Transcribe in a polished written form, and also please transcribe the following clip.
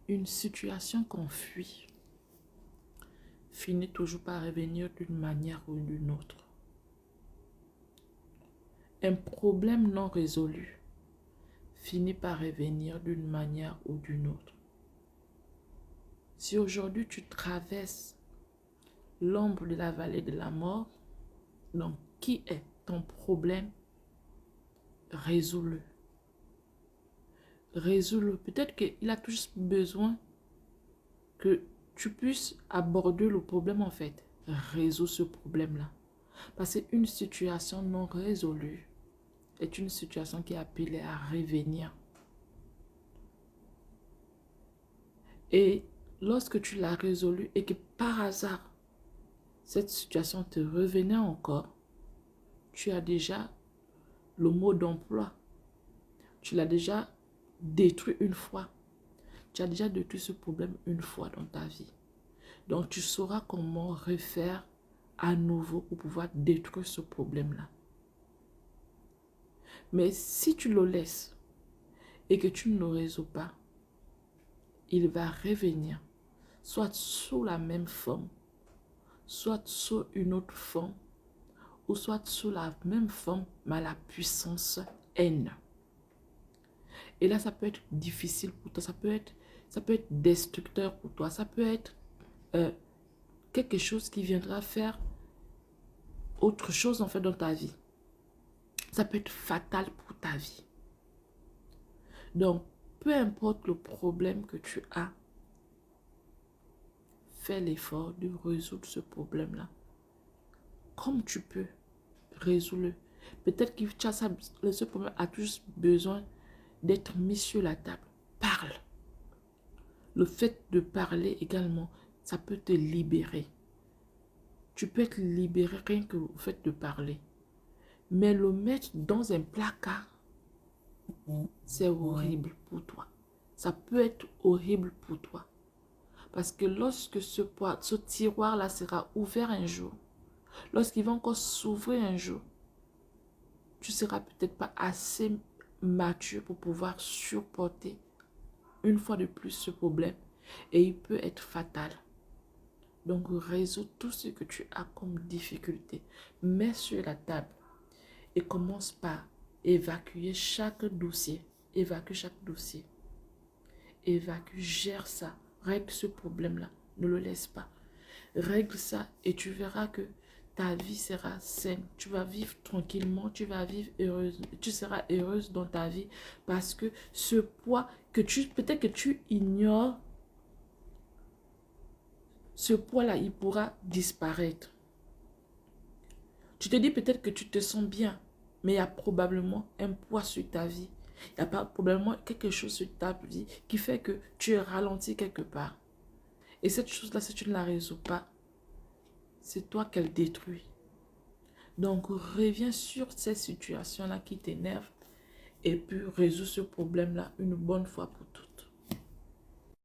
Une situation qu'on fuit finit toujours par revenir d'une manière ou d'une autre. Un problème non résolu finit par revenir d'une manière ou d'une autre. Si aujourd'hui tu traverses l'ombre de la vallée de la mort, donc qui est ton problème? Résous-le. Résous-le. Peut-être qu'il a juste besoin que tu puisses aborder le problème en fait. Résous ce problème-là. Parce qu'une situation non résolue est une situation qui est appelée à revenir. Et lorsque tu l'as résolue et que par hasard, cette situation te revenait encore, tu as déjà le mot d'emploi. Tu l'as déjà détruit une fois. Tu as déjà détruit ce problème une fois dans ta vie. Donc, tu sauras comment refaire à nouveau pour pouvoir détruire ce problème-là. Mais si tu le laisses et que tu ne le résous pas, il va revenir, soit sous la même forme, soit sous une autre forme, ou soit sous la même forme, mais à la puissance N. Et là, ça peut être difficile pour toi, ça peut être destructeur pour toi, ça peut être quelque chose qui viendra faire autre chose en fait dans ta vie. Ça peut être fatal pour ta vie. Donc, peu importe le problème que tu as, fais l'effort de résoudre ce problème-là. Comme tu peux, résous-le. Peut-être que ce problème a juste besoin d'être mis sur la table. Parle. Le fait de parler également, ça peut te libérer. Tu peux être libéré rien que le fait de parler. Mais le mettre dans un placard, c'est horrible pour toi. Ça peut être horrible pour toi. Parce que lorsque ce tiroir-là sera ouvert un jour, lorsqu'il va encore s'ouvrir un jour, tu ne seras peut-être pas assez mature pour pouvoir supporter une fois de plus ce problème. Et il peut être fatal. Donc, résous tout ce que tu as comme difficulté. Mets sur la table et commence par évacuer chaque dossier. Évacue chaque dossier. Évacue, gère ça. Règle ce problème-là. Ne le laisse pas. Règle ça et tu verras que ta vie sera saine. Tu vas vivre tranquillement. Tu vas vivre heureuse. Tu seras heureuse dans ta vie parce que ce poids que peut-être que tu ignores, ce poids-là, il pourra disparaître. Tu te dis peut-être que tu te sens bien, mais il y a probablement un poids sur ta vie. Il y a probablement quelque chose sur ta vie qui fait que tu es ralenti quelque part. Et cette chose-là, si tu ne la résous pas, c'est toi qu'elle détruit. Donc, reviens sur ces situations-là qui t'énervent et puis résous ce problème-là une bonne fois pour toutes.